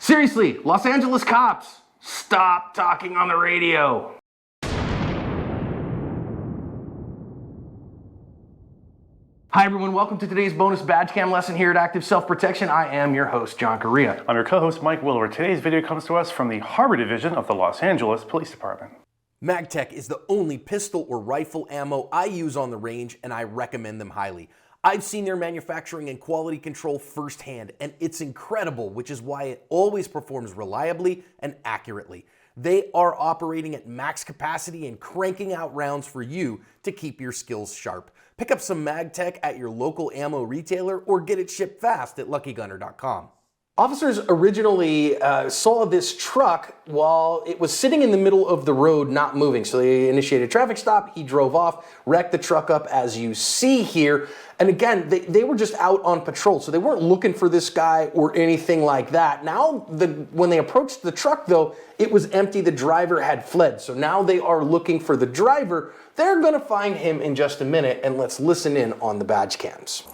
Seriously, Los Angeles cops, stop talking on the radio. Hi everyone, welcome to today's bonus badge cam lesson here at Active Self-Protection. I am your host, John Correa. I'm your co-host, Mike Willard. Today's video comes to us from the Harbor Division of the Los Angeles Police Department. Magtech is the only pistol or rifle ammo I use on the range, and I recommend them highly. I've seen their manufacturing and quality control firsthand, and it's incredible, which is why it always performs reliably and accurately. They are operating at max capacity and cranking out rounds for you to keep your skills sharp. Pick up some Magtech at your local ammo retailer or get it shipped fast at luckygunner.com. Officers originally saw this truck while it was sitting in the middle of the road not moving. So they initiated a traffic stop, he drove off, wrecked the truck up as you see here. And again, they were just out on patrol, so they weren't looking for this guy or anything like that. Now, when they approached the truck though, it was empty, the driver had fled. So now they are looking for the driver. They're gonna find him in just a minute, and let's listen in on the badge cams.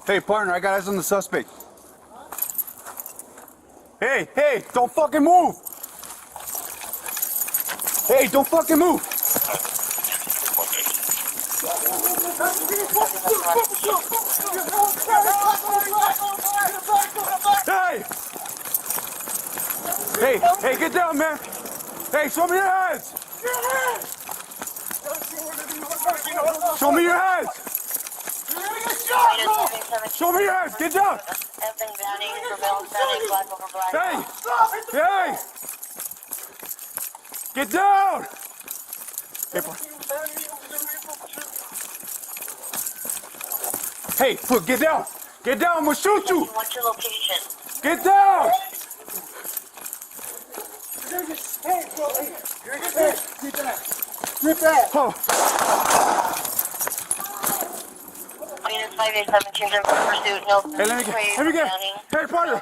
Hey partner, I got eyes on the suspect. Hey, don't fucking move! Hey, don't fucking move! Hey, get down, man! Hey, show me your hands! Show me your hands! Show me your hands! Get down! Hey! Get down! Hey, look, get down! Get down, I'm gonna shoot you! What's your location? Get down! Get back! Oh. Units 587 change in pursuit. No. Hey, let me get. Hey, partner.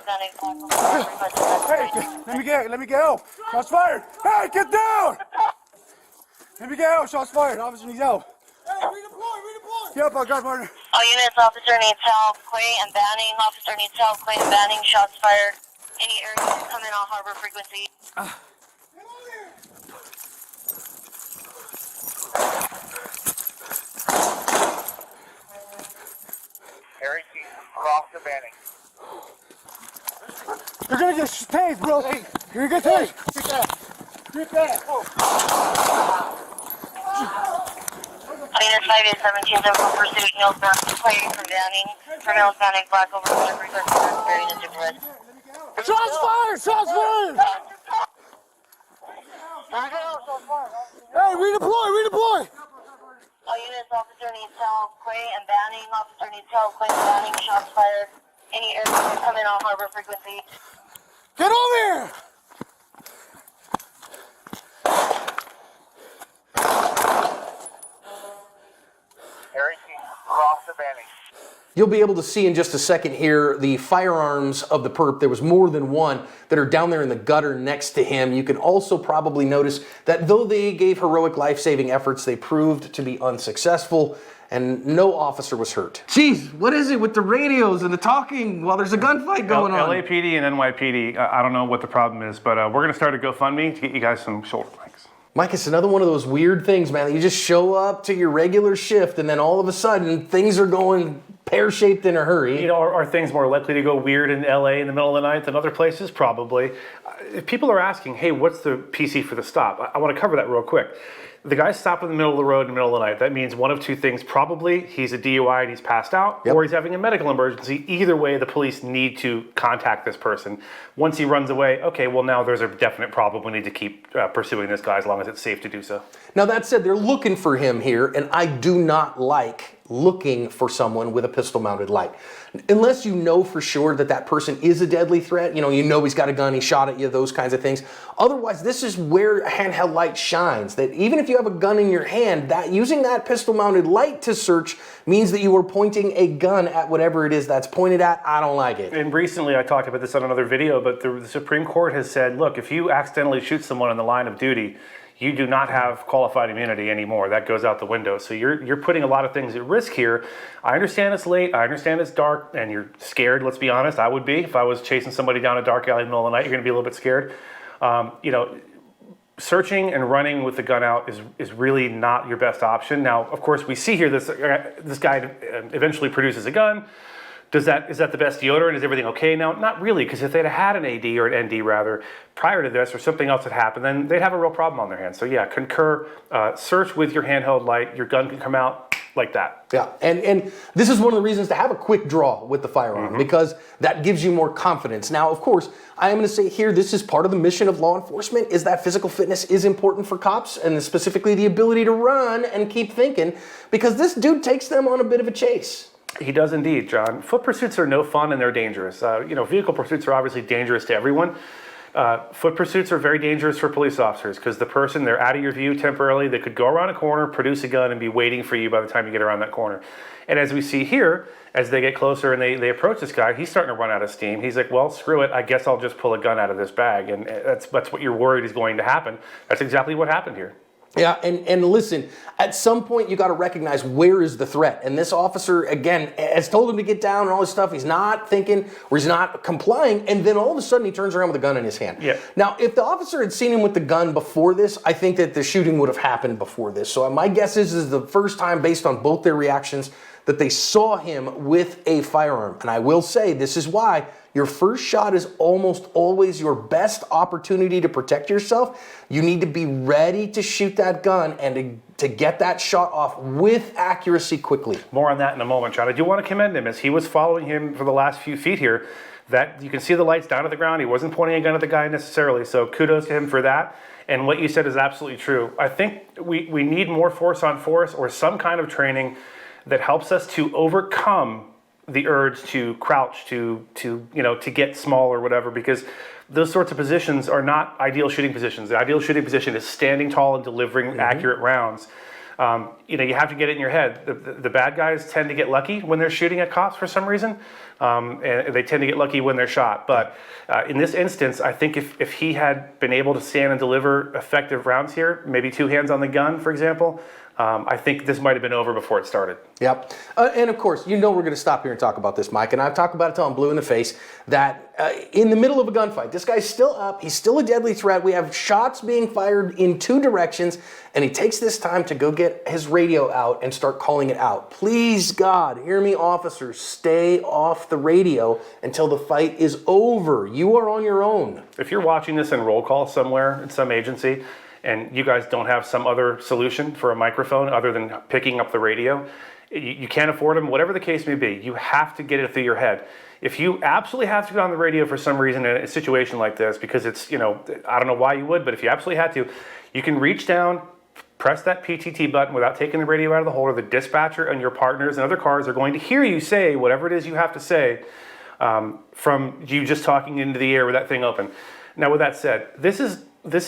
Hey, let me get help. Shots fired. Hey, get down. Let me get help. Shots fired. Officer needs help. Hey, redeploy. Yep, I got partner. All units, officer needs help. Quay and Banning. Officer needs help. Quay and Banning. Shots fired. Any areas coming on harbor frequency. Harry, cross the Banning. You're gonna get tased, bro. Hey, you're gonna get tased. Get back. Oh. Units 587 change in pursuit. Northbound. Quay from Banning. From Mills Banning. Black over the frequency. Very different. Shots fired! Shots fired! Hey, redeploy! All units, officer needs help. Quay and Banning. Officer needs help. Quay and Banning. Shots fired. Any aircraft coming on harbor frequency. Get over here! Harry, cross the Banning. You'll be able to see in just a second here the firearms of the perp. There was more than one that are down there in the gutter next to him. You can also probably notice that though they gave heroic life-saving efforts, they proved to be unsuccessful and no officer was hurt. Jeez, what is it with the radios and the talking while there's a gunfight going on? LAPD and NYPD, I don't know what the problem is, but we're going to start a GoFundMe to get you guys some shoulder mics. Mike, it's another one of those weird things, man. You just show up to your regular shift and then all of a sudden things are going pear-shaped in a hurry. You know, are things more likely to go weird in LA in the middle of the night than other places? Probably. If people are asking, hey, what's the PC for the stop? I want to cover that real quick. The guy stopped in the middle of the road in the middle of the night. That means one of two things. Probably he's a DUI and he's passed out, or he's having a medical emergency. Either way, the police need to contact this person. Once he runs away, okay, well now there's a definite problem. We need to keep pursuing this guy as long as it's safe to do so. Now that said, they're looking for him here, and I do not like looking for someone with a pistol-mounted light. Unless you know for sure that that person is a deadly threat, you know he's got a gun, he shot at you, those kinds of things. Otherwise, this is where a handheld light shines, that even if you have a gun in your hand, that using that pistol-mounted light to search means that you are pointing a gun at whatever it is that's pointed at. I don't like it. And recently, I talked about this on another video, but the Supreme Court has said, look, if you accidentally shoot someone in the line of duty, you do not have qualified immunity anymore. That goes out the window. So you're putting a lot of things at risk here. I understand it's late. I understand it's dark, and you're scared. Let's be honest. I would be if I was chasing somebody down a dark alley in the middle of the night. You're going to be a little bit scared. Searching and running with the gun out is really not your best option. Now, of course, we see here this guy eventually produces a gun. Is that the best deodorant? Is everything okay now? Not really, because if they'd had an AD or an ND rather prior to this, or something else had happened, then they'd have a real problem on their hands. So yeah, concur. Search with your handheld light. Your gun can come out like that. Yeah, and this is one of the reasons to have a quick draw with the firearm, because that gives you more confidence. Now, of course, I am going to say here, this is part of the mission of law enforcement, is that physical fitness is important for cops, and specifically the ability to run and keep thinking, because this dude takes them on a bit of a chase. He does indeed, John. Foot pursuits are no fun and they're dangerous. Vehicle pursuits are obviously dangerous to everyone. Foot pursuits are very dangerous for police officers because the person, they're out of your view temporarily. They could go around a corner, produce a gun, and be waiting for you by the time you get around that corner. And as we see here, as they get closer and they approach this guy, he's starting to run out of steam. He's like, well, screw it. I guess I'll just pull a gun out of this bag. And that's what you're worried is going to happen. That's exactly what happened here. Yeah, and listen, at some point you got to recognize where is the threat. And this officer, again, has told him to get down and all this stuff. He's not thinking, or he's not complying, and then all of a sudden he turns around with a gun in his hand. Yeah. Now, if the officer had seen him with the gun before this, I think that the shooting would have happened before this. So my guess is the first time, based on both their reactions, that they saw him with a firearm. And I will say, this is why your first shot is almost always your best opportunity to protect yourself. You need to be ready to shoot that gun and to get that shot off with accuracy quickly. More on that in a moment, John. I do want to commend him as he was following him for the last few feet here. That you can see the lights down to the ground. He wasn't pointing a gun at the guy necessarily, so kudos to him for that. And what you said is absolutely true. I think we need more force on force or some kind of training that helps us to overcome the urge to crouch, to get small or whatever, because those sorts of positions are not ideal shooting positions. The ideal shooting position is standing tall and delivering accurate rounds. You have to get it in your head. The bad guys tend to get lucky when they're shooting at cops for some reason, and they tend to get lucky when they're shot. But in this instance, I think if he had been able to stand and deliver effective rounds here, maybe two hands on the gun, for example, I think this might have been over before it started. Yep. And of course, we're going to stop here and talk about this, Mike. And I've talked about it till I'm blue in the face, that in the middle of a gunfight, this guy's still up. He's still a deadly threat. We have shots being fired in two directions. And he takes this time to go get his radio out and start calling it out. Please, God, hear me, officers, stay off the radio until the fight is over. You are on your own. If you're watching this in roll call somewhere in some agency, and you guys don't have some other solution for a microphone other than picking up the radio, you can't afford them, whatever the case may be, you have to get it through your head. If you absolutely have to get on the radio for some reason in a situation like this, because it's, I don't know why you would, but if you absolutely had to, you can reach down, press that PTT button without taking the radio out of the holder. The dispatcher and your partners and other cars are going to hear you say whatever it is you have to say from you just talking into the air with that thing open. Now, with that said, this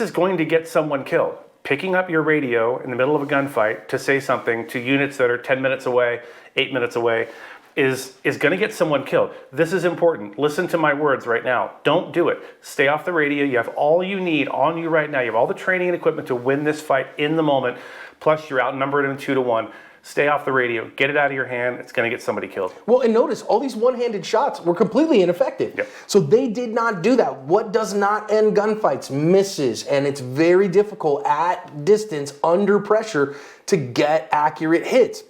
is going to get someone killed. Picking up your radio in the middle of a gunfight to say something to units that are 10 minutes away, 8 minutes away, is going to get someone killed. This is important. Listen to my words right now. Don't do it. Stay off the radio. You have all you need on you right now. You have all the training and equipment to win this fight in the moment. Plus, you're outnumbered in 2-1. Stay off the radio. Get it out of your hand. It's going to get somebody killed. Well, and notice, all these one-handed shots were completely ineffective. Yep. So they did not do that. What does not end gunfights? Misses. And it's very difficult at distance, under pressure, to get accurate hits.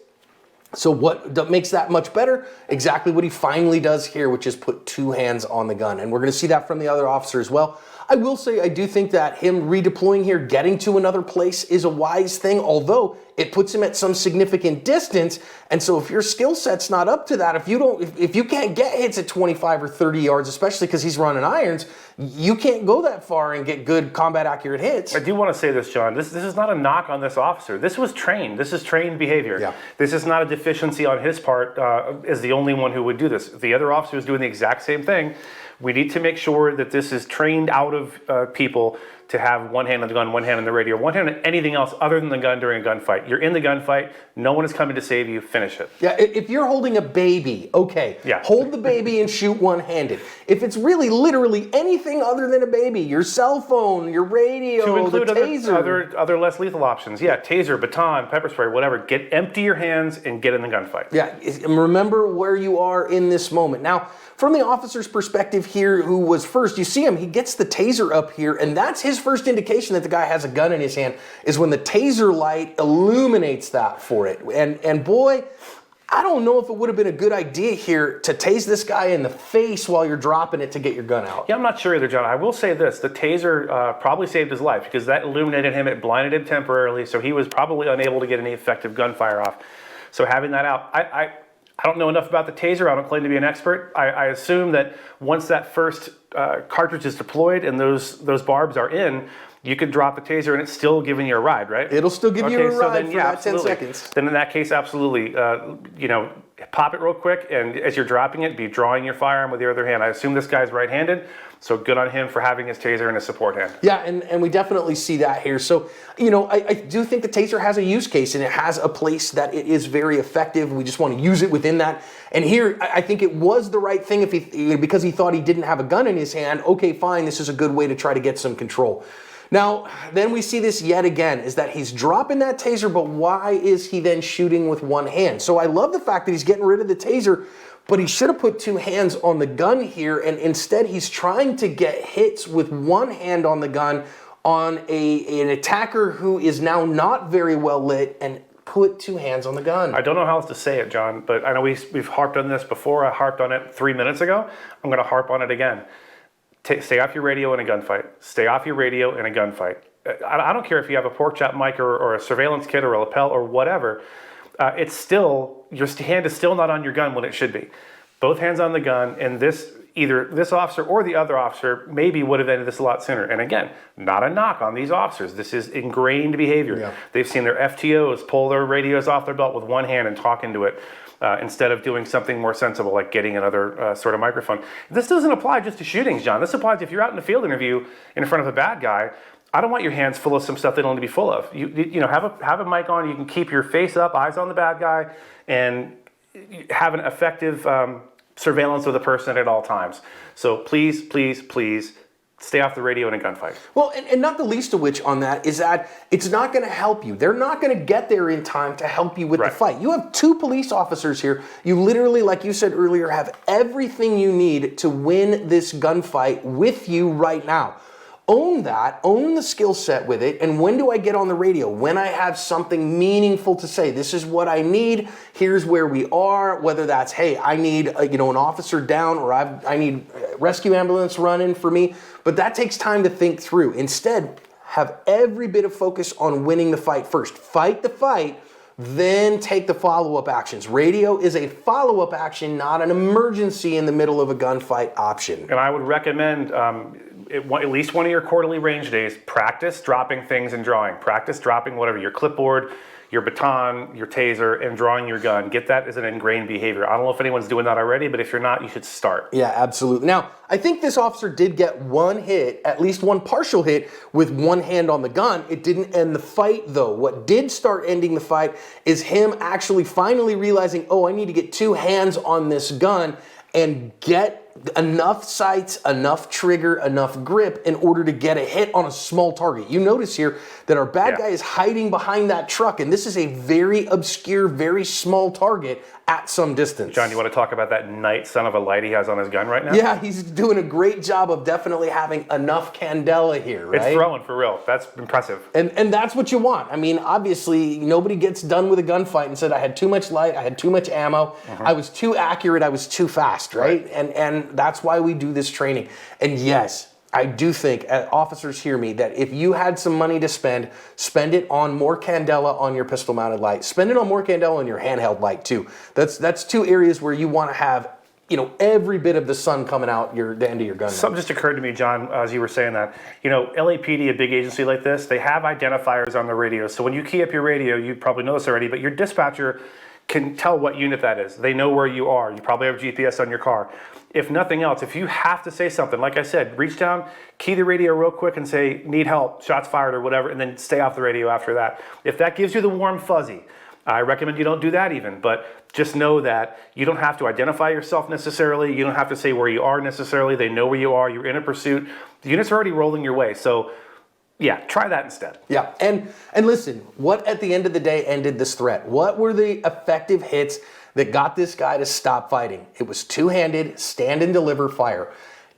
So what makes that much better? Exactly what he finally does here, which is put two hands on the gun. And we're going to see that from the other officer as well. I will say I do think that him redeploying here, getting to another place, is a wise thing, although it puts him at some significant distance. And so if your skill set's not up to that, if you can't get hits at 25 or 30 yards, especially because he's running irons, you can't go that far and get good combat accurate hits. I do want to say this, John. This is not a knock on this officer. This was trained. This is trained behavior. Yeah. This is not a deficiency on his part as the only one who would do this. The other officer is doing the exact same thing. We need to make sure that this is trained out of people to have one hand on the gun, one hand on the radio, one hand on anything else other than the gun during a gunfight. You're in the gunfight. No one is coming to save you. Finish it. Yeah, if you're holding a baby, okay, Yeah. hold the baby and shoot one-handed. If it's really literally anything other than a baby, your cell phone, your radio, To include the taser. other less lethal options. Yeah, taser, baton, pepper spray, whatever. Empty your hands and get in the gunfight. Yeah, and remember where you are in this moment. Now, from the officer's perspective here, who was first, you see him, he gets the taser up here, and that's his first indication that the guy has a gun in his hand, is when the taser light illuminates that for it. And boy, I don't know if it would have been a good idea here to tase this guy in the face while you're dropping it to get your gun out. Yeah, I'm not sure either, John. I will say this. The taser probably saved his life because that illuminated him. It blinded him temporarily, so he was probably unable to get any effective gunfire off. So having that out, I don't know enough about the taser. I don't claim to be an expert. I assume that once that first cartridge is deployed and those barbs are in, you could drop the taser and it's still giving you a ride, right? It'll still give you a so ride then, for yeah, that 10 absolutely. seconds. Then in that case, absolutely, pop it real quick, and as you're dropping it, be drawing your firearm with your other hand. I assume this guy's right-handed, so good on him for having his taser in his support hand. Yeah, and we definitely see that here. So, I do think the taser has a use case and it has a place that it is very effective. We just want to use it within that. And here, I think it was the right thing because he thought he didn't have a gun in his hand. Okay, fine, this is a good way to try to get some control. Now, then we see this yet again, is that he's dropping that taser, but why is he then shooting with one hand? So I love the fact that he's getting rid of the taser, but he should have put two hands on the gun here, and instead he's trying to get hits with one hand on the gun on an attacker who is now not very well lit, and put two hands on the gun. I don't know how else to say it, John, but I know we've harped on this before. I harped on it 3 minutes ago. I'm going to harp on it again. Stay off your radio in a gunfight. Stay off your radio in a gunfight. I don't care if you have a pork chop mic or a surveillance kit or a lapel or whatever. It's still, your hand is still not on your gun when it should be. Both hands on the gun, and either this officer or the other officer maybe would have ended this a lot sooner. And again, not a knock on these officers. This is ingrained behavior. Yeah. They've seen their FTOs pull their radios off their belt with one hand and talk into it. Instead of doing something more sensible like getting another sort of microphone. This doesn't apply just to shootings, John. This applies if you're out in a field interview in front of a bad guy. I don't want your hands full of some stuff they don't need to be full of. You have a mic on. You can keep your face up, eyes on the bad guy, and have an effective surveillance of the person at all times. So please, please, please, stay off the radio in a gunfight. Well, and not the least of which on that is that it's not going to help you. They're not going to get there in time to help you with the fight. You have two police officers here. You literally, like you said earlier, have everything you need to win this gunfight with you right now. Own that, own the skill set with it, and when do I get on the radio? When I have something meaningful to say. This is what I need, here's where we are, whether that's, hey, I need an officer down, or I need rescue ambulance running for me, but that takes time to think through. Instead, have every bit of focus on winning the fight first. Fight the fight, then take the follow-up actions. Radio is a follow-up action, not an emergency in the middle of a gunfight option. And I would recommend at least one of your quarterly range days, practice dropping things and drawing. Practice dropping whatever, your clipboard, your baton, your taser, and drawing your gun. Get that as an ingrained behavior. I don't know if anyone's doing that already, but if you're not, you should start. Yeah, absolutely. Now, I think this officer did get one hit, at least one partial hit, with one hand on the gun. It didn't end the fight, though. What did start ending the fight is him actually finally realizing, oh, I need to get two hands on this gun and get enough sights, enough trigger, enough grip in order to get a hit on a small target. You notice here that our bad guy is hiding behind that truck, and this is a very obscure, very small target at some distance. John, you want to talk about that night son of a light he has on his gun right now? Yeah, he's doing a great job of definitely having enough candela here, right? It's throwing for real. That's impressive. And that's what you want. I mean, obviously, nobody gets done with a gunfight and said, I had too much light, I had too much ammo, I was too accurate, I was too fast, right? And that's why we do this training. And yes, I do think, officers hear me, that if you had some money to spend it on more candela on your pistol mounted light. Spend it on more candela on your handheld light too. That's two areas where you want to have, every bit of the sun coming out the end of your gun. Something just occurred to me, John, as you were saying that. LAPD, a big agency like this, they have identifiers on the radio. So when you key up your radio, you probably know this already, but your dispatcher can tell what unit that is. They know where you are. You probably have GPS on your car. If nothing else, if you have to say something, like I said, reach down, key the radio real quick and say, need help, shots fired or whatever, and then stay off the radio after that. If that gives you the warm fuzzy, I recommend you don't do that even, but just know that you don't have to identify yourself necessarily. You don't have to say where you are necessarily. They know where you are. You're in a pursuit. The unit's already rolling your way. So yeah, try that instead. Yeah, and listen, what at the end of the day ended this threat? What were the effective hits that got this guy to stop fighting? It was two-handed, stand and deliver fire.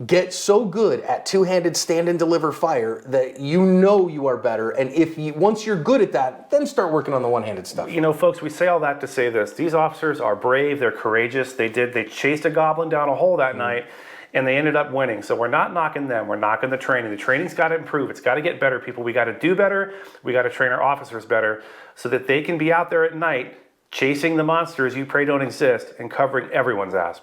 Get so good at two-handed stand and deliver fire that you know you are better, and once you're good at that, then start working on the one-handed stuff. You know, folks, we say all that to say this. These officers are brave, they're courageous. They chased a goblin down a hole that night, and they ended up winning. So we're not knocking them, we're knocking the training. The training's got to improve, it's got to get better, people. We got to do better, we got to train our officers better so that they can be out there at night chasing the monsters you pray don't exist and covering everyone's ass.